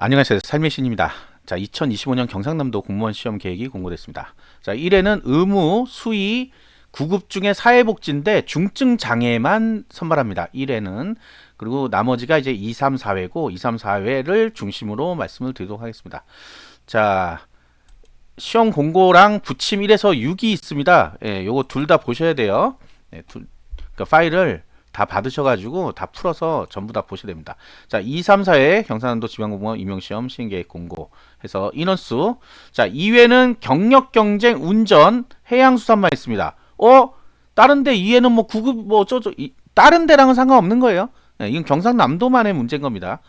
안녕하세요. 삶의 신입니다. 자, 2025년 경상남도 공무원 시험 계획이 공고됐습니다. 자, 1회는 의무, 수의, 구급 중에 사회복지인데 중증 장애만 선발합니다. 1회는. 그리고 나머지가 이제 2, 3, 4회고 2, 3, 4회를 중심으로 말씀을 드리도록 하겠습니다. 자, 시험 공고랑 부침 1에서 6이 있습니다. 예, 요거 둘 다 보셔야 돼요. 예, 그러니까 파일을 다 받으셔가지고 다 풀어서 전부 다 보셔야 됩니다. 자, 2, 3, 4회 경상남도 지방공무원 임용시험 시행계획 공고 해서 인원수. 자, 2회는 경력경쟁 운전 해양수산만 있습니다. 다른 데 2회는 뭐 구급 뭐 어쩌죠. 다른 데랑은 상관없는 거예요. 네, 이건 경상남도만의 문제인 겁니다.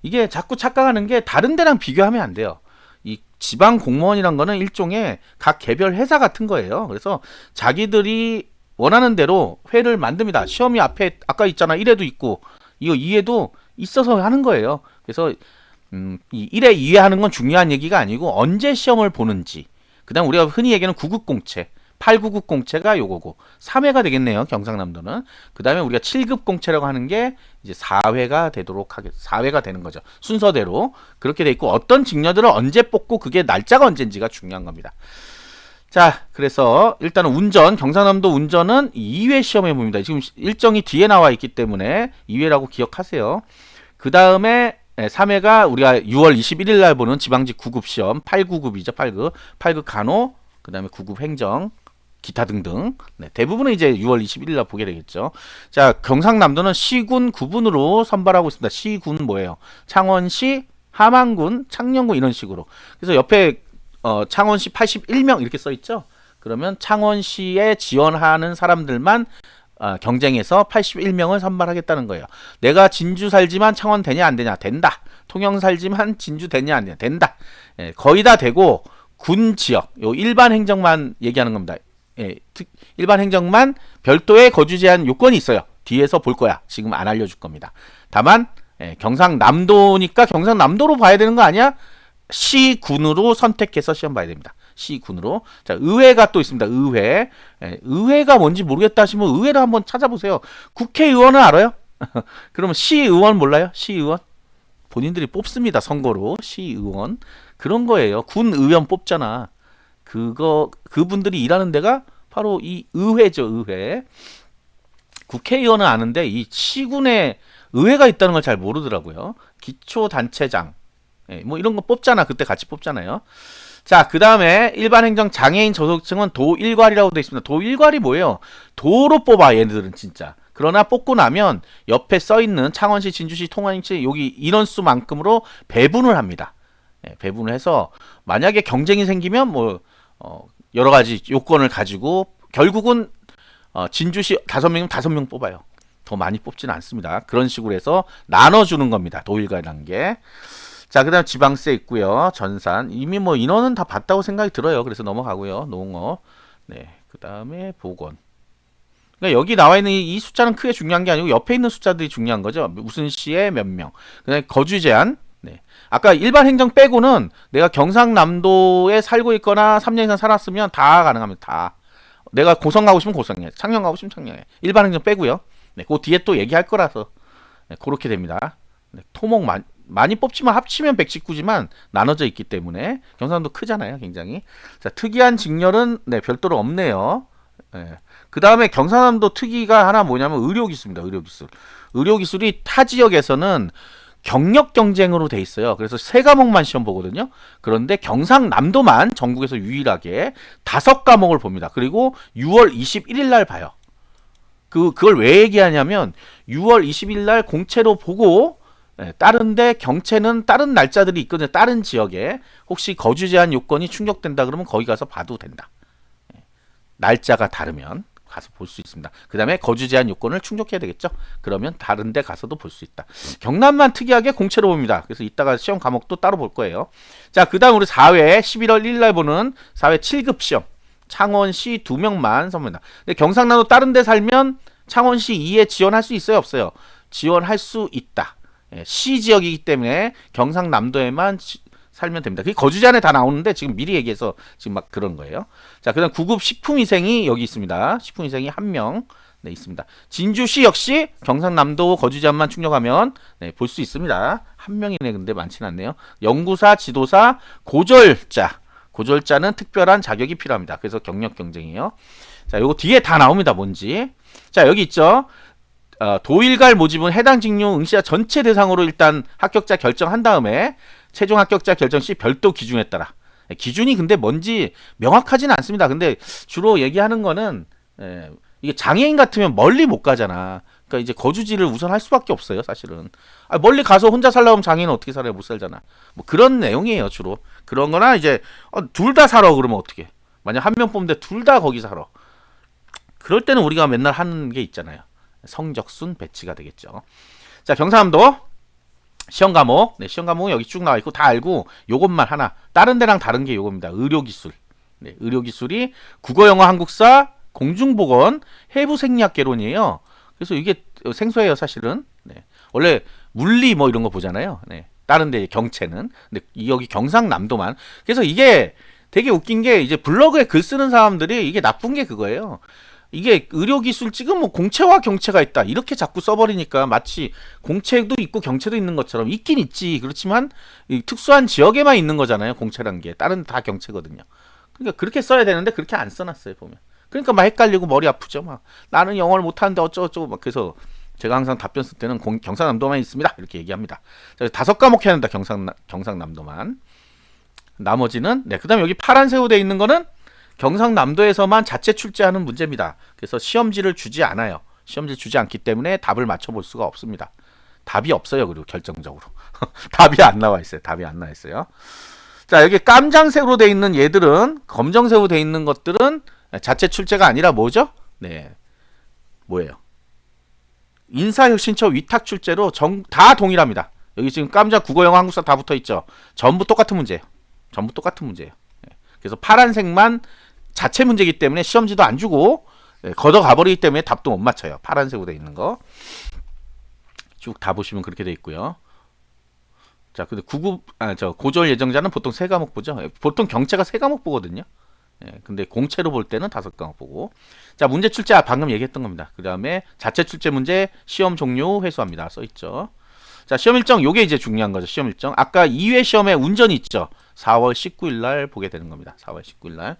이게 자꾸 착각하는 게 다른 데랑 비교하면 안 돼요. 이 지방 공무원이란 거는 일종의 각 개별 회사 같은 거예요. 그래서 자기들이 원하는 대로 회를 만듭니다. 시험이 앞에 아까 있잖아. 1회도 있고 이거 2회도 있어서 하는 거예요. 그래서 이 1회, 2회 하는 건 중요한 얘기가 아니고 언제 시험을 보는지. 그다음 우리가 흔히 얘기하는 구급공채, 8구급 공채가 요거고 3회가 되겠네요. 경상남도는. 그다음에 우리가 7급 공채라고 하는 게 이제 4회가 되도록 하겠 4회가 되는 거죠. 순서대로 그렇게 돼 있고 어떤 직렬들을 언제 뽑고 그게 날짜가 언제인지가 중요한 겁니다. 자, 그래서 일단은 운전, 경상남도 운전은 2회 시험에 봅니다. 지금 일정이 뒤에 나와 있기 때문에 2회라고 기억하세요. 그 다음에 3회가 우리가 6월 21일 날 보는 지방직 9급 시험, 8구급이죠, 8급. 8급 간호, 그 다음에 9급 행정, 기타 등등. 네, 대부분은 이제 6월 21일 날 보게 되겠죠. 자, 경상남도는 시군 구분으로 선발하고 있습니다. 시군 뭐예요? 창원시, 함안군, 창녕군 이런 식으로. 그래서 옆에 창원시 81명 이렇게 써 있죠. 그러면 창원시에 지원하는 사람들만 경쟁해서 81명을 선발하겠다는 거예요. 내가 진주 살지만 창원 되냐 안 되냐? 된다. 통영 살지만 진주 되냐 안 되냐? 된다. 예, 거의 다 되고 군 지역, 요 일반 행정만 얘기하는 겁니다. 예, 일반 행정만 별도의 거주 제한 요건이 있어요. 뒤에서 볼 거야. 지금 안 알려줄 겁니다. 다만 경상남도니까 경상남도로 봐야 되는 거 아니야? 시군으로 선택해서 시험 봐야 됩니다. 시군으로. 자, 의회가 또 있습니다. 의회. 의회가 뭔지 모르겠다 하시면 의회를 한번 찾아보세요. 국회의원은 알아요? 그러면 시의원 몰라요? 시의원? 본인들이 뽑습니다. 선거로. 시의원. 그런 거예요. 군의원 뽑잖아. 그분들이 일하는 데가 바로 이 의회죠. 의회. 국회의원은 아는데 이 시군에 의회가 있다는 걸 잘 모르더라고요. 기초단체장. 뭐 이런 거 뽑잖아. 그때 같이 뽑잖아요. 자, 그 다음에 일반 행정 장애인 저소득층은 도1괄이라고 되어 있습니다. 도1괄이 뭐예요? 도로 뽑아 얘네들은 진짜. 그러나 뽑고 나면 옆에 써있는 창원시, 진주시, 통화인시 여기 인원수만큼으로 배분을 합니다. 배분을 해서 만약에 경쟁이 생기면 뭐 여러 가지 요건을 가지고 결국은 진주시 5명이면 5명 뽑아요. 더 많이 뽑지는 않습니다. 그런 식으로 해서 나눠주는 겁니다. 도1괄이라는 게. 자, 그 다음 지방세 있고요. 전산. 이미 뭐 인원은 다 봤다고 생각이 들어요. 그래서 넘어가고요. 농업. 네. 그 다음에 보건. 그러니까 여기 나와 있는 이 숫자는 크게 중요한 게 아니고 옆에 있는 숫자들이 중요한 거죠. 무슨 시에 몇 명. 그 다음에 거주 제한. 네. 아까 일반 행정 빼고는 내가 경상남도에 살고 있거나 3년 이상 살았으면 다 가능합니다. 다. 내가 고성 가고 싶으면 고성에, 창녕 가고 싶으면 창녕에. 일반 행정 빼고요. 네. 그 뒤에 또 얘기할 거라서. 네, 그렇게 됩니다. 네, 토목 많이 뽑지만 합치면 119지만 나눠져 있기 때문에 경상도 크잖아요. 굉장히. 자, 특이한 직렬은 별도로 없네요. 그 다음에 경상남도 특이가 하나 뭐냐면 의료기술입니다. 의료기술. 의료기술이 타 지역에서는 경력 경쟁으로 돼 있어요. 그래서 세 과목만 시험 보거든요. 그런데 경상남도만 전국에서 유일하게 5과목을 봅니다. 그리고 6월 21일 날 봐요. 그걸 왜 얘기하냐면 6월 20일 날 공채로 보고 다른데 경채는 다른 날짜들이 있거든요. 다른 지역에 혹시 거주 제한 요건이 충족된다 그러면 거기 가서 봐도 된다. 날짜가 다르면 가서 볼 수 있습니다. 그 다음에 거주 제한 요건을 충족해야 되겠죠. 그러면 다른 데 가서도 볼 수 있다. 경남만 특이하게 공채로 봅니다. 그래서 이따가 시험 과목도 따로 볼 거예요. 자, 그 다음 우리 4회 11월 1일 날 보는 4회 7급 시험. 창원시 2명만 선보인다. 근데 경상남도 다른 데 살면 창원시 2에 지원할 수 있어요? 없어요? 지원할 수 있다. 시 지역이기 때문에 경상남도에만 살면 됩니다. 그게 거주 제한에 다 나오는데 지금 미리 얘기해서 지금 막 그런 거예요. 자, 그다음 9급 식품위생이 여기 있습니다. 식품위생이 1명. 네, 있습니다. 진주시 역시 경상남도 거주자만 충족하면 네, 볼 수 있습니다. 한 명이네. 근데 많지는 않네요. 연구사, 지도사, 고졸자. 고졸자는 특별한 자격이 필요합니다. 그래서 경력 경쟁이에요. 자, 요거 뒤에 다 나옵니다. 뭔지. 자, 여기 있죠. 도일갈 모집은 해당 직무 응시자 전체 대상으로 일단 합격자 결정한 다음에 최종 합격자 결정 시 별도 기준에 따라. 기준이 근데 뭔지 명확하지는 않습니다. 근데 주로 얘기하는 거는 이게 장애인 같으면 멀리 못 가잖아. 그러니까 이제 거주지를 우선할 수밖에 없어요, 사실은. 멀리 가서 혼자 살려면 장애인은 어떻게 살아요? 못 살잖아. 뭐 그런 내용이에요, 주로. 그런 거나 이제 둘 다 살아 그러면 어떻게? 만약 한 명 뽑는데 둘 다 거기 살아. 그럴 때는 우리가 맨날 하는 게 있잖아요. 성적순 배치가 되겠죠. 자, 경상남도 시험 과목. 네, 시험 과목은 여기 쭉 나와 있고 다 알고 요것만 하나. 다른 데랑 다른 게 요겁니다. 의료기술. 네, 의료기술이 국어, 영어, 한국사, 공중보건, 해부생리학개론이에요. 그래서 이게 생소해요, 사실은. 네. 원래 물리 뭐 이런 거 보잖아요. 네. 다른 데 경채는. 근데 여기 경상남도만. 그래서 이게 되게 웃긴 게 이제 블로그에 글 쓰는 사람들이 이게 나쁜 게 그거예요. 이게 의료기술 찍으면 공채와 경채가 있다. 이렇게 자꾸 써버리니까 마치 공채도 있고 경채도 있는 것처럼 있긴 있지. 그렇지만 특수한 지역에만 있는 거잖아요. 공채란 게. 다른 다 경채거든요. 그러니까 그렇게 써야 되는데 그렇게 안 써놨어요. 보면. 그러니까 막 헷갈리고 머리 아프죠. 막 나는 영어를 못하는데 어쩌고저쩌고 막 그래서 제가 항상 답변 쓸 때는 경상남도만 있습니다. 이렇게 얘기합니다. 5과목 해야 한다. 경상남도만. 나머지는 네. 그다음에 여기 파란색으로 되어 있는 거는 경상남도에서만 자체 출제하는 문제입니다. 그래서 시험지를 주지 않아요. 시험지를 주지 않기 때문에 답을 맞춰볼 수가 없습니다. 답이 없어요. 그리고 결정적으로 답이 안 나와 있어요. 답이 안 나와 있어요. 자, 여기 깜장색으로 되어 있는 얘들은 검정색으로 되어 있는 것들은 자체 출제가 아니라 뭐죠? 네, 뭐예요? 인사혁신처 위탁 출제로 다 동일합니다. 여기 지금 깜장 국어, 영어, 한국사 다 붙어 있죠. 전부 똑같은 문제예요. 전부 똑같은 문제예요. 그래서 파란색만 자체 문제이기 때문에 시험지도 안 주고 걷어가 버리기 때문에 답도 못 맞춰요. 파란색으로 되어 있는 거 쭉 다 보시면 그렇게 되어 있고요. 자, 근데 고졸 예정자는 보통 3과목 보죠. 보통 경채가 3과목 보거든요. 근데 공채로 볼 때는 5과목 보고. 자, 문제 출제 방금 얘기했던 겁니다. 그 다음에 자체 출제 문제 시험 종료 회수합니다. 써있죠. 자, 시험 일정 요게 이제 중요한 거죠. 시험 일정. 아까 2회 시험에 운전이 있죠. 4월 19일 날 보게 되는 겁니다. 4월 19일 날.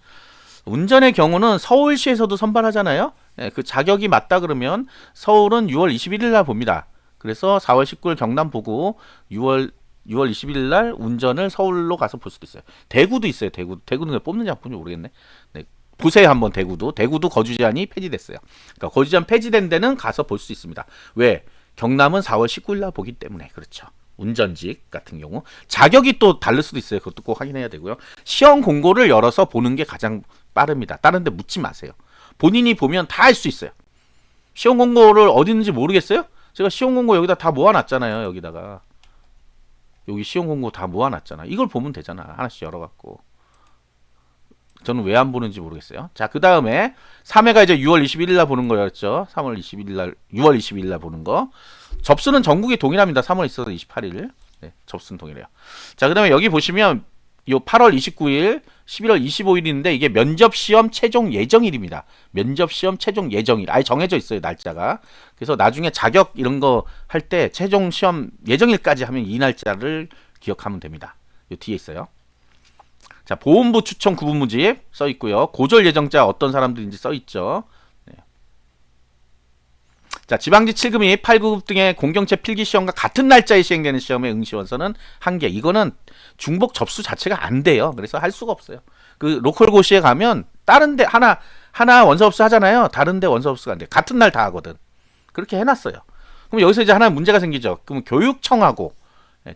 운전의 경우는 서울시에서도 선발하잖아요. 그 자격이 맞다 그러면 서울은 6월 21일 날 봅니다. 그래서 4월 19일 경남 보고 6월 21일 날 운전을 서울로 가서 볼 수도 있어요. 대구도 있어요. 대구는 왜 뽑는지 안 뽑는지 모르겠네. 네. 보세요 한번 대구도 거주 제한이 폐지됐어요. 그러니까 거주 제한 폐지된 데는 가서 볼 수 있습니다. 왜? 경남은 4월 19일 날 보기 때문에 그렇죠. 운전직 같은 경우 자격이 또 다를 수도 있어요. 그것도 꼭 확인해야 되고요. 시험 공고를 열어서 보는 게 가장 빠릅니다. 다른 데 묻지 마세요. 본인이 보면 다 알 수 있어요. 시험 공고를 어디 있는지 모르겠어요? 제가 시험 공고 여기다 다 모아놨잖아요. 여기다가 여기 시험 공고 다 모아놨잖아. 이걸 보면 되잖아. 하나씩 열어갖고. 저는 왜 안 보는지 모르겠어요. 자, 그 다음에 3회가 이제 6월 21일 날 보는 거였죠. 3월 21일 날, 6월 22일 날 보는 거. 접수는 전국이 동일합니다. 3월 있어서 28일. 네, 접수는 동일해요. 자, 그 다음에 여기 보시면 요 8월 29일, 11월 25일인데 이게 면접시험 최종 예정일입니다. 면접시험 최종 예정일. 아예 정해져 있어요. 날짜가. 그래서 나중에 자격 이런 거 할 때 최종 시험 예정일까지 하면 이 날짜를 기억하면 됩니다. 요 뒤에 있어요. 자, 보험부 추천 구분 문집 써 있고요. 고졸 예정자 어떤 사람들인지 써 있죠. 네. 자, 지방지 7급 및 8급 등의 공경채 필기 시험과 같은 날짜에 시행되는 시험의 응시 원서는 1개. 이거는 중복 접수 자체가 안 돼요. 그래서 할 수가 없어요. 그 로컬 고시에 가면 다른 데 하나 원서 접수 하잖아요. 다른 데 원서 접수가 안 돼. 같은 날 다 하거든. 그렇게 해놨어요. 그럼 여기서 이제 하나 문제가 생기죠. 그럼 교육청하고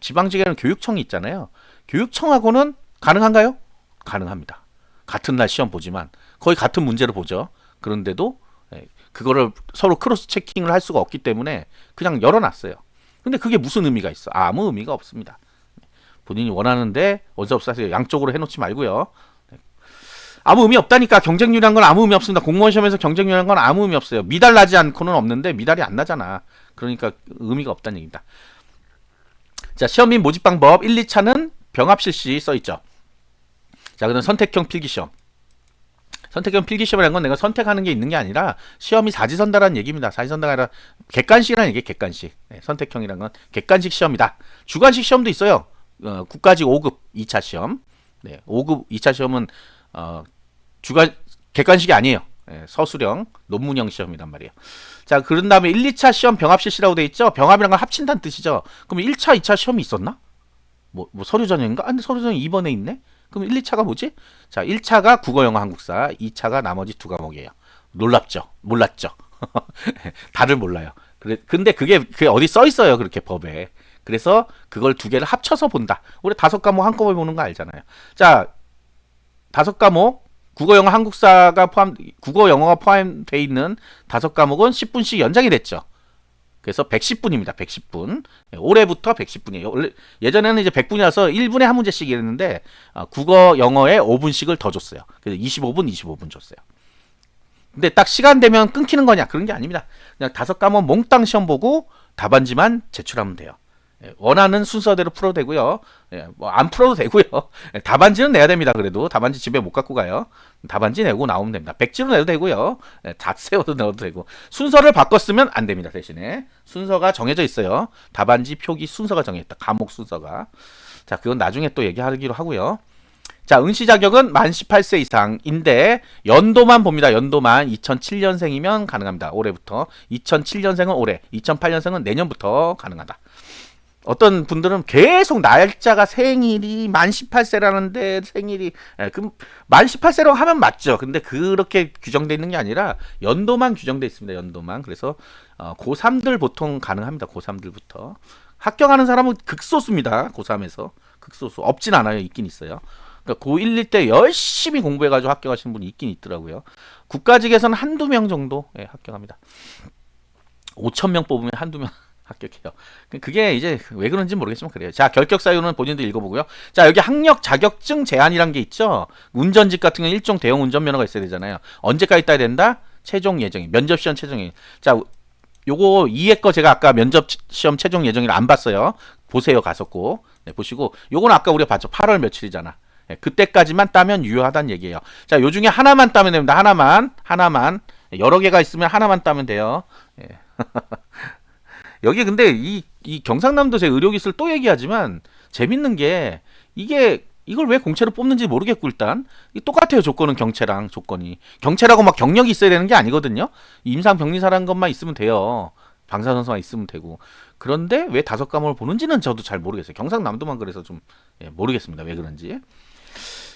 지방직에는 교육청이 있잖아요. 교육청하고는 가능한가요? 가능합니다. 같은 날 시험 보지만 거의 같은 문제를 보죠. 그런데도 그거를 서로 크로스 체킹을 할 수가 없기 때문에 그냥 열어놨어요. 근데 그게 무슨 의미가 있어? 아무 의미가 없습니다. 본인이 원하는데 원서 접수하세요. 양쪽으로 해놓지 말고요. 아무 의미 없다니까. 경쟁률이란 건 아무 의미 없습니다. 공무원 시험에서 경쟁률이란 건 아무 의미 없어요. 미달 나지 않고는 없는데 미달이 안 나잖아. 그러니까 의미가 없다는 얘기입니다. 자, 시험 및 모집 방법 1, 2차는 병합 실시 써있죠. 자, 그다음 선택형 필기시험. 선택형 필기시험이라는 건 내가 선택하는 게 있는 게 아니라 시험이 사지선다라는 얘기입니다. 사지선다가 아니라 객관식이라는 얘기, 객관식. 선택형이라는 건 객관식 시험이다. 주관식 시험도 있어요. 국가직 5급 2차 시험. 5급 2차 시험은 객관식이 아니에요. 서술형, 논문형 시험이란 말이에요. 자, 그런 다음에 1, 2차 시험 병합 실시라고 돼 있죠. 병합이란 건 합친다는 뜻이죠. 그럼 1차, 2차 시험이 있었나? 뭐 서류 전형인가? 근데 서류 전형 2번에 있네? 그럼 1, 2차가 뭐지? 자, 1차가 국어, 영어, 한국사, 2차가 나머지 두 과목이에요. 놀랍죠? 몰랐죠? 다들 몰라요. 근데 그게 어디 써 있어요, 그렇게 법에. 그래서 그걸 두 개를 합쳐서 본다. 우리 5과목 한꺼번에 보는 거 알잖아요. 자, 5과목, 국어, 영어, 한국사가 국어, 영어가 포함되어 있는 5과목은 10분씩 연장이 됐죠. 그래서 110분입니다. 110분. 올해부터 110분이에요. 원래 예전에는 이제 100분이라서 1분에 한 문제씩 이랬는데 국어, 영어에 5분씩을 더 줬어요. 그래서 25분 줬어요. 근데 딱 시간 되면 끊기는 거냐? 그런 게 아닙니다. 그냥 5과목 몽땅 시험 보고 답안지만 제출하면 돼요. 원하는 순서대로 풀어도 되고요. 뭐 안 풀어도 되고요. 답안지는 내야 됩니다. 그래도 답안지 집에 못 갖고 가요. 답안지 내고 나오면 됩니다. 백지로 내도 되고요. 다 세워도 내도 되고. 순서를 바꿨으면 안 됩니다. 대신에 순서가 정해져 있어요. 답안지 표기 순서가 정해져 있다. 과목 순서가. 자, 그건 나중에 또 얘기하기로 하고요. 자, 응시 자격은 만 18세 이상인데 연도만 봅니다. 연도만 2007년생이면 가능합니다. 올해부터. 2007년생은 올해, 2008년생은 내년부터 가능하다. 어떤 분들은 계속 날짜가 생일이 만 18세라는데 생일이 그럼 만 18세라고 하면 맞죠. 근데 그렇게 규정되어 있는 게 아니라 연도만 규정되어 있습니다. 연도만. 그래서 고3들 보통 가능합니다. 고3들부터. 합격하는 사람은 극소수입니다. 고3에서. 극소수. 없진 않아요. 있긴 있어요. 그러니까 고1, 1 때 열심히 공부해가지고 합격하시는 분이 있긴 있더라고요. 국가직에서는 한두 명 정도 합격합니다. 5,000명 뽑으면 한두 명 합격해요. 그게 이제 왜 그런지 모르겠지만 그래요. 자, 결격 사유는 본인도 읽어보고요. 자, 여기 학력 자격증 제한이란 게 있죠. 운전직 같은 경우는 일종 대형 운전면허가 있어야 되잖아요. 언제까지 따야 된다? 최종 예정일, 면접시험 최종일. 자, 요거 이해 거 제가 아까 면접시험 최종 예정일 안 봤어요. 보세요, 가서 꼭. 보시고 요건 아까 우리가 봤죠. 8월 며칠이잖아. 그때까지만 따면 유효하다는 얘기예요. 자, 요 중에 하나만 따면 됩니다. 하나만. 여러 개가 있으면 하나만 따면 돼요. 여기 근데 이 경상남도 제 의료기술 또 얘기하지만 재밌는 게 이걸 왜 공채로 뽑는지 모르겠고 일단 똑같아요. 조건은 경채랑 조건이 경채라고 막 경력이 있어야 되는 게 아니거든요. 임상 병리사라는 것만 있으면 돼요. 방사선서만 있으면 되고. 그런데 왜 5과목을 보는지는 저도 잘 모르겠어요. 경상남도만 그래서 좀 모르겠습니다. 왜 그런지.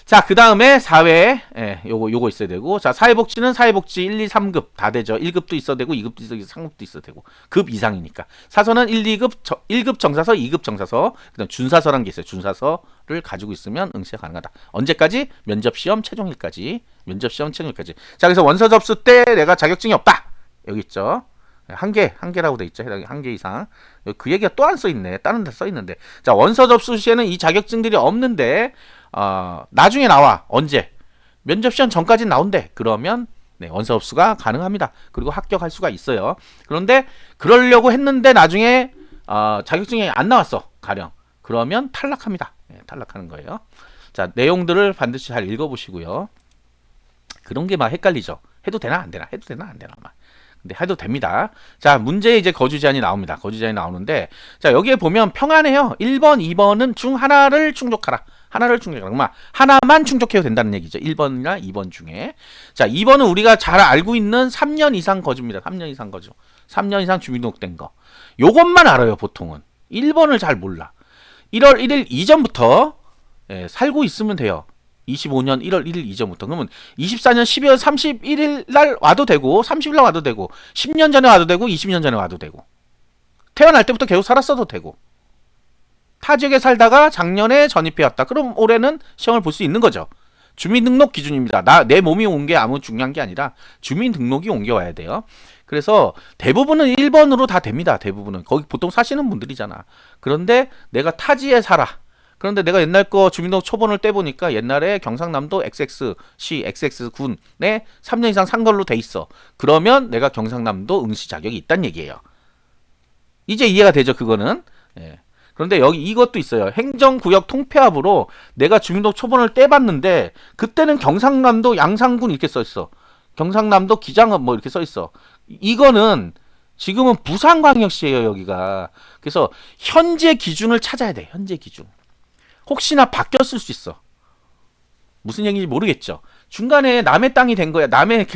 자, 그 다음에 사회, 요거 있어야 되고, 자, 사회복지는 사회복지 1, 2, 3급 다 되죠. 1급도 있어야 되고, 2급도 있어야 되고, 3급도 있어야 되고, 급 이상이니까. 사서는 1, 2급, 1급 정사서, 2급 정사서, 그 다음 준사서라는 게 있어요. 준사서를 가지고 있으면 응시가 가능하다. 언제까지? 면접시험 최종일까지. 자, 그래서 원서 접수 때 내가 자격증이 없다. 여기 있죠. 한 개라고 돼 있죠. 한 개 이상. 그 얘기가 또 안 써 있네. 다른 데 써 있는데. 자, 원서 접수 시에는 이 자격증들이 없는데, 나중에 나와. 언제? 면접시험 전까지 나온대. 그러면 원서 접수가 가능합니다. 그리고 합격할 수가 있어요. 그런데 그러려고 했는데 나중에 자격증이 안 나왔어. 가령. 그러면 탈락합니다. 탈락하는 거예요. 자, 내용들을 반드시 잘 읽어보시고요. 그런 게 막 헷갈리죠. 해도 되나 안 되나. 막. 근데 해도 됩니다. 자, 문제에 이제 거주 제한이 나옵니다. 거주 제한이 나오는데, 자, 여기에 보면 평안해요. 1번, 2번은 중 하나를 충족하라. 그러면 하나만 충족해도 된다는 얘기죠. 1번이나 2번 중에. 자, 2번은 우리가 잘 알고 있는 3년 이상 거주입니다. 3년 이상 거주. 3년 이상 주민등록된 거. 요것만 알아요, 보통은. 1번을 잘 몰라. 1월 1일 이전부터 살고 있으면 돼요. 25년 1월 1일 이전부터. 그러면 24년 12월 31일 날 와도 되고 30일 날 와도 되고 10년 전에 와도 되고 20년 전에 와도 되고 태어날 때부터 계속 살았어도 되고 타 지역에 살다가 작년에 전입해왔다. 그럼 올해는 시험을 볼 수 있는 거죠. 주민등록 기준입니다. 내 몸이 온 게 아무 중요한 게 아니라 주민등록이 옮겨와야 돼요. 그래서 대부분은 1번으로 다 됩니다. 대부분은. 거기 보통 사시는 분들이잖아. 그런데 내가 타지에 살아. 그런데 내가 옛날 거 주민등록 초본을 떼보니까 옛날에 경상남도 XX시, XX군에 3년 이상 산 걸로 돼 있어. 그러면 내가 경상남도 응시 자격이 있다는 얘기예요. 이제 이해가 되죠, 그거는. 그런데 여기 이것도 있어요. 행정구역 통폐합으로 내가 주민등록 초본을 떼봤는데 그때는 경상남도 양산군 이렇게 써 있어. 경상남도 기장읍 뭐 이렇게 써 있어. 이거는 지금은 부산광역시예요, 여기가. 그래서 현재 기준을 찾아야 돼. 현재 기준. 혹시나 바뀌었을 수 있어. 무슨 얘기인지 모르겠죠. 중간에 남의 땅이 된 거야. 남의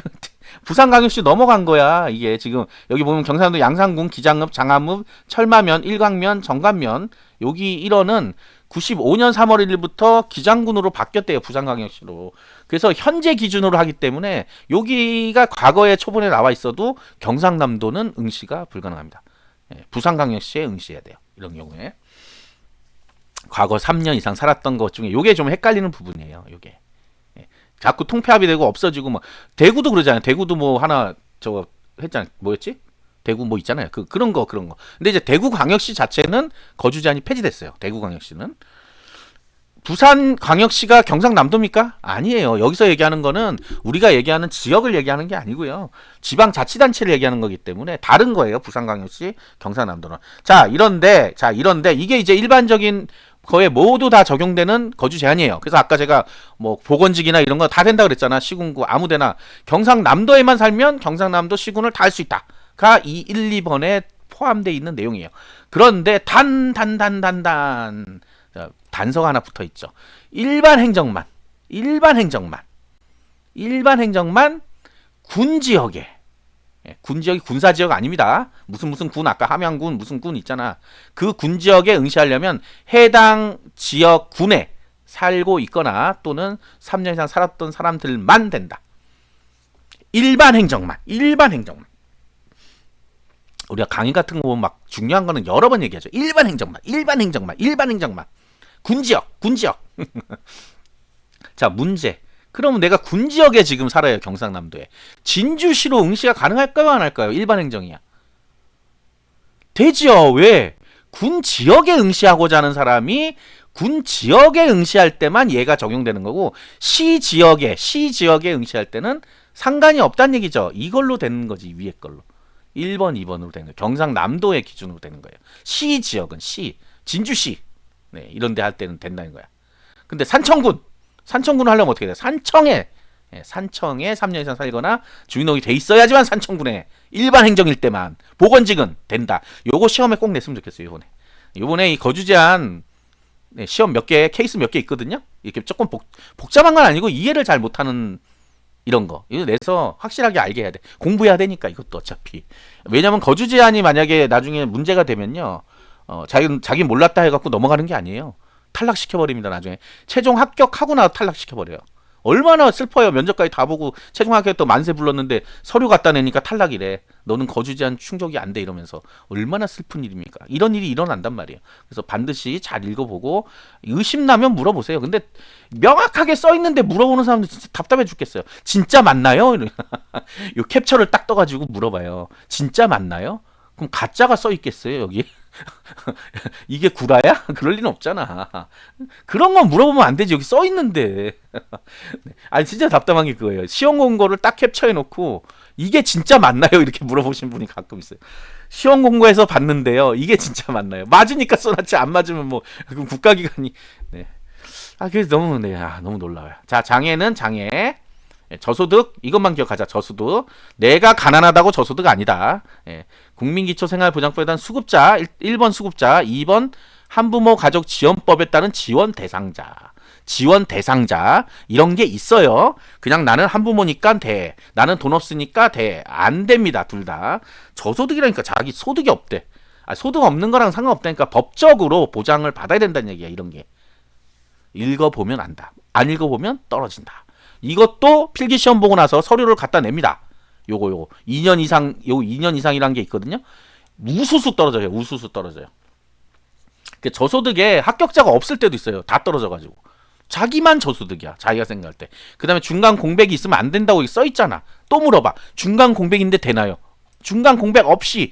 부산광역시 넘어간 거야. 이게 지금 여기 보면 경상도 양산군 기장읍, 장암읍, 철마면, 일광면, 정관면 여기 일원은 95년 3월 1일부터 기장군으로 바뀌었대요. 부산광역시로. 그래서 현재 기준으로 하기 때문에 여기가 과거에 초본에 나와 있어도 경상남도는 응시가 불가능합니다. 부산광역시에 응시해야 돼요. 이런 경우에. 과거 3년 이상 살았던 것 중에 요게 좀 헷갈리는 부분이에요. 요게. 자꾸 통폐합이 되고 없어지고 뭐 대구도 그러잖아요. 대구도 뭐 하나 저거 했잖아요. 뭐였지? 대구 뭐 있잖아요. 그런 거. 근데 이제 대구 광역시 자체는 거주 제한이 폐지됐어요. 대구 광역시는. 부산 광역시가 경상남도입니까? 아니에요. 여기서 얘기하는 거는 우리가 얘기하는 지역을 얘기하는 게 아니고요. 지방자치단체를 얘기하는 거기 때문에 다른 거예요. 부산 광역시, 경상남도는. 자, 이런데 이게 이제 일반적인 거에 모두 다 적용되는 거주 제한이에요. 그래서 아까 제가 뭐 보건직이나 이런 거 다 된다 그랬잖아. 시군구 아무데나. 경상남도에만 살면 경상남도 시군을 다 할 수 있다가 이 1, 2번에 포함되어 있는 내용이에요. 그런데 단서가 하나 붙어 있죠. 일반 행정만 군 지역에, 군 지역이 군사 지역 아닙니다. 무슨 군, 아까 함양군 무슨 군 있잖아. 그 군 지역에 응시하려면 해당 지역 군에 살고 있거나 또는 3년 이상 살았던 사람들만 된다. 일반 행정만. 우리가 강의 같은 거 보면 막 중요한 거는 여러 번 얘기하죠. 일반 행정만. 군 지역. 자, 문제. 그러면 내가 군 지역에 지금 살아요. 경상남도에. 진주시로 응시가 가능할까요? 안 할까요? 일반 행정이야. 되지요. 왜? 군 지역에 응시하고자 하는 사람이 군 지역에 응시할 때만 얘가 적용되는 거고 시 지역에 응시할 때는 상관이 없다는 얘기죠. 이걸로 되는 거지. 위에 걸로. 1번, 2번으로 되는 거예요. 경상남도의 기준으로 되는 거예요. 시 지역은 진주시. 네, 이런 데 할 때는 된다는 거야. 근데 산청군 하려면 어떻게 돼? 산청에 3년 이상 살거나 주민등록이 돼 있어야지만 산청군에 일반 행정일 때만. 보건직은 된다. 요거 시험에 꼭 냈으면 좋겠어요. 요번에 이 거주 제한 시험 케이스 몇 개 있거든요. 이렇게 조금 복잡한 건 아니고 이해를 잘 못하는 이런 거 이거 내서 확실하게 알게 해야 돼. 공부해야 되니까 이것도 어차피. 왜냐면 거주 제한이 만약에 나중에 문제가 되면요. 자기 몰랐다 해갖고 넘어가는 게 아니에요. 탈락시켜버립니다. 나중에 최종 합격하고 나서 탈락시켜버려요. 얼마나 슬퍼요. 면접까지 다 보고 최종 합격 또 만세 불렀는데 서류 갖다 내니까 탈락이래. 너는 거주 제한 충족이 안 돼 이러면서. 얼마나 슬픈 일입니까? 이런 일이 일어난단 말이에요. 그래서 반드시 잘 읽어보고 의심 나면 물어보세요. 근데 명확하게 써 있는데 물어보는 사람들 진짜 답답해 죽겠어요. 진짜 맞나요? 요 캡처를 딱 떠가지고 물어봐요. 진짜 맞나요? 그럼 가짜가 써 있겠어요 여기? 이게 구라야? 그럴 리는 없잖아. 그런 건 물어보면 안 되지. 여기 써 있는데. 아니 진짜 답답한 게 그거예요. 시험 공고를 딱 캡처해 놓고 이게 진짜 맞나요? 이렇게 물어보신 분이 가끔 있어요. 시험 공고에서 봤는데요. 이게 진짜 맞나요? 맞으니까 써놨지 안 맞으면 뭐 그럼 국가기관이. 네. 그래서 너무 놀라워요. 자, 장애는 장애. 저소득 이것만 기억하자. 저소득. 내가 가난하다고 저소득 아니다. 국민기초생활보장법에 따른 수급자 1번 수급자 2번 한부모 가족 지원법에 따른 지원 대상자 이런 게 있어요. 그냥 나는 한부모니까 돼. 나는 돈 없으니까 돼. 안 됩니다. 둘 다. 저소득이라니까 자기 소득이 없대. 소득 없는 거랑 상관없다니까 법적으로 보장을 받아야 된다는 얘기야. 이런 게. 읽어보면 안다. 안 읽어보면 떨어진다. 이것도 필기시험 보고 나서 서류를 갖다 냅니다. 요거 2년 이상이란 게 있거든요. 우수수 떨어져요. 저소득에 합격자가 없을 때도 있어요. 다 떨어져가지고. 자기만 저소득이야. 자기가 생각할 때. 그 다음에 중간 공백이 있으면 안 된다고 써 있잖아. 또 물어봐. 중간 공백인데 되나요? 중간 공백 없이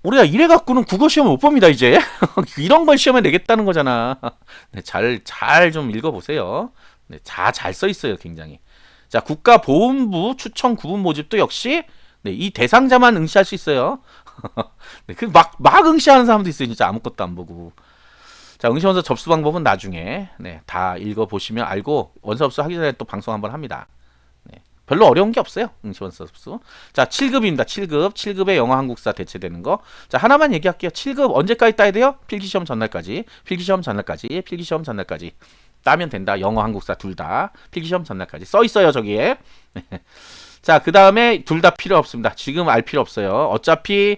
우리가 이래갖고는 국어시험 못 봅니다 이제. 이런 걸 시험에 내겠다는 거잖아. 네, 잘 좀 읽어보세요. 네, 잘 써 있어요 굉장히. 자, 국가보훈부 추천 구분 모집도 역시 이 대상자만 응시할 수 있어요. 네, 막 응시하는 사람도 있어요. 진짜 아무것도 안 보고. 자, 응시원서 접수 방법은 나중에 다 읽어보시면 알고 원서 접수 하기 전에 또 방송 한번 합니다. 네, 별로 어려운 게 없어요. 응시원서 접수. 자, 7급입니다. 7급. 7급에 영어 한국사 대체되는 거. 자, 하나만 얘기할게요. 7급 언제까지 따야 돼요? 필기시험 전날까지. 필기시험 전날까지. 필기시험 전날까지. 따면 된다. 영어 한국사 둘 다. 필기시험 전날까지. 써 있어요, 저기에. 자, 그 다음에 둘 다 필요 없습니다. 지금 알 필요 없어요. 어차피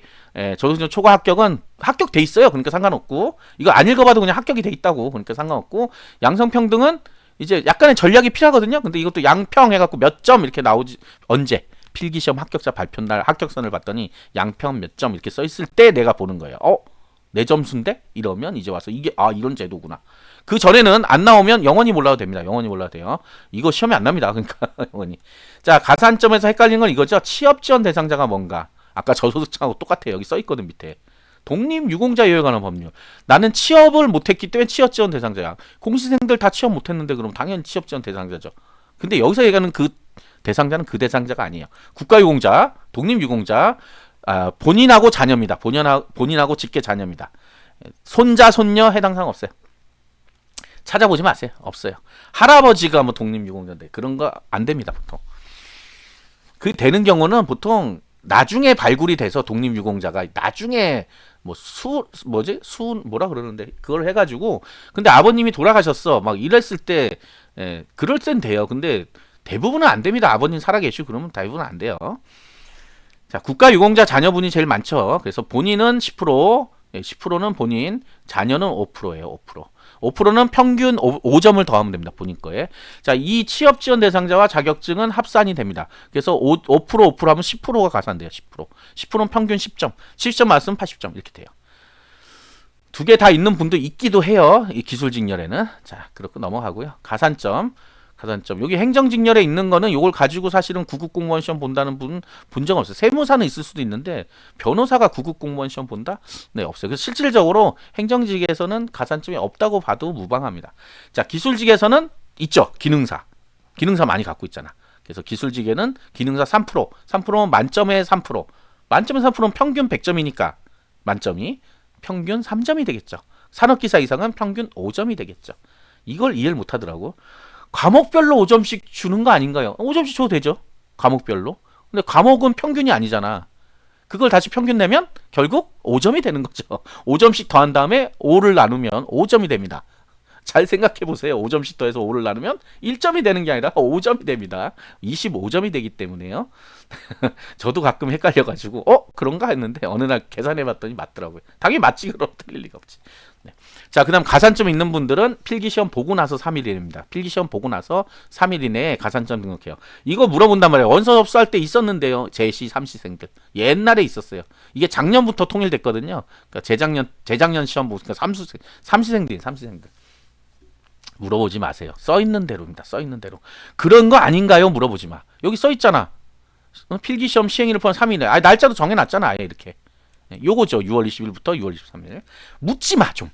저도 초과 합격은 합격돼 있어요. 그러니까 상관없고, 이거 안 읽어봐도 그냥 합격이 돼 있다고. 그러니까 상관없고, 양성평등은 이제 약간의 전략이 필요하거든요. 근데 이것도 양평 해갖고 몇 점 이렇게 나오지. 언제 필기시험 합격자 발표 날 합격선을 봤더니 양평 몇 점 이렇게 써 있을 때 내가 보는 거예요. 내 점수인데? 이러면 이제 와서 이게 이런 제도구나. 그 전에는 안 나오면 영원히 몰라도 됩니다. 영원히 몰라도 돼요. 이거 시험에 안 납니다. 그러니까 영원히. 자, 가산점에서 헷갈리는 건 이거죠. 취업 지원 대상자가 뭔가. 아까 저소득층하고 똑같아요. 여기 써 있거든 밑에. 독립유공자 여에 관한 법률. 나는 취업을 못했기 때문에 취업 지원 대상자야. 공시생들 다 취업 못했는데 그럼 당연히 취업 지원 대상자죠. 근데 여기서 얘기하는 그 대상자는 그 대상자가 아니에요. 국가유공자, 독립유공자, 본인하고 자녀입니다. 본인하고 직계 자녀입니다. 손자, 손녀 해당 사항 없어요. 찾아보지 마세요. 없어요. 할아버지가 뭐 독립유공자인데 그런 거 안 됩니다. 보통. 그 되는 경우는 보통 나중에 발굴이 돼서 독립유공자가 나중에 뭐 뭐라 그러는데 그걸 해가지고 근데 아버님이 돌아가셨어. 막 이랬을 때 그럴 땐 돼요. 근데 대부분은 안 됩니다. 아버님 살아계시고 그러면 대부분은 안 돼요. 자, 국가유공자 자녀분이 제일 많죠. 그래서 본인은 10%, 10%는 본인, 자녀는 5%예요. 5%. 5%는 평균 5점을 더하면 됩니다. 본인 거에. 자, 이 취업 지원 대상자와 자격증은 합산이 됩니다. 그래서 5% 하면 10%가 가산돼요. 10%. 10%는 평균 10점. 10점 맞으면 80점 이렇게 돼요. 두 개 다 있는 분도 있기도 해요. 이 기술직렬에는. 자, 그렇게 넘어가고요. 가산점. 여기 행정직렬에 있는 거는 이걸 가지고 사실은 9급 공무원 시험 본다는 분 본 적 없어요. 세무사는 있을 수도 있는데 변호사가 9급 공무원 시험 본다? 네, 없어요. 그래서 실질적으로 행정직에서는 가산점이 없다고 봐도 무방합니다. 자, 기술직에서는 있죠. 기능사 많이 갖고 있잖아. 그래서 기술직에는 기능사 3%는 만점에 3%. 만점에 3%는 평균 100점이니까 만점이 평균 3점이 되겠죠. 산업기사 이상은 평균 5점이 되겠죠. 이걸 이해를 못 하더라고. 과목별로 5점씩 주는 거 아닌가요? 5점씩 줘도 되죠. 과목별로. 근데 과목은 평균이 아니잖아. 그걸 다시 평균 내면 결국 5점이 되는 거죠. 5점씩 더한 다음에 5를 나누면 5점이 됩니다. 잘 생각해 보세요. 5점씩 더해서 5를 나누면 1점이 되는 게 아니라 5점이 됩니다. 25점이 되기 때문에요. 저도 가끔 헷갈려가지고 그런가 했는데 어느 날 계산해봤더니 맞더라고요. 당연히 맞지 그럼 틀릴 리가 없지. 네. 자, 그 다음 가산점 있는 분들은 필기시험 보고 나서 3일 이내입니다. 필기시험 보고 나서 3일 이내에 가산점 등록해요. 이거 물어본단 말이에요. 원서 접수할 때 있었는데요. 제시, 삼시생들. 옛날에 있었어요. 이게 작년부터 통일됐거든요. 그러니까 재작년 시험 보니까 삼시생들. 물어보지 마세요. 써 있는 대로입니다. 써 있는 대로. 그런 거 아닌가요? 물어보지 마. 여기 써 있잖아. 필기시험 시행일을 포함 3일에. 날짜도 정해놨잖아. 아예 이렇게. 요거죠. 6월 20일부터 6월 23일. 묻지 마 좀.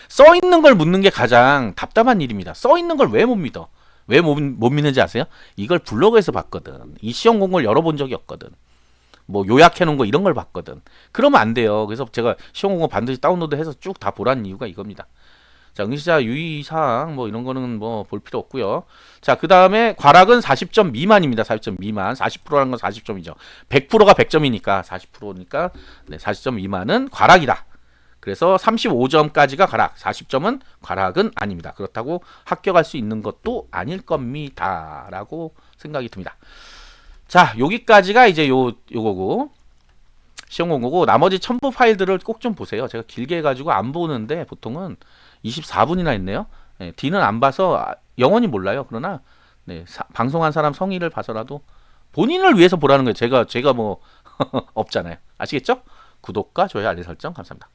써 있는 걸 묻는 게 가장 답답한 일입니다. 써 있는 걸 왜 못 믿어? 왜 못 믿는지 아세요? 이걸 블로그에서 봤거든. 이 시험 공고를 열어본 적이 없거든. 뭐 요약해 놓은 거 이런 걸 봤거든. 그러면 안 돼요. 그래서 제가 시험 공고 반드시 다운로드해서 쭉 다 보라는 이유가 이겁니다. 자, 응시자 유의사항 뭐 이런 거는 뭐 볼 필요 없고요. 자, 그 다음에 과락은 40점 미만입니다. 40점 미만. 40%라는 건 40점이죠. 100%가 100점이니까 40%니까 40점 미만은 과락이다. 그래서 35점까지가 과락, 40점은 과락은 아닙니다. 그렇다고 합격할 수 있는 것도 아닐 겁니다. 라고 생각이 듭니다. 자, 여기까지가 이제 요거고 시험 공고고 나머지 첨부 파일들을 꼭 좀 보세요. 제가 길게 해가지고 안 보는데 보통은 24분이나 했네요. D는 안 봐서 영원히 몰라요. 그러나 방송한 사람 성의를 봐서라도 본인을 위해서 보라는 거예요. 제가 뭐 없잖아요. 아시겠죠? 구독과 좋아요, 알림 설정 감사합니다.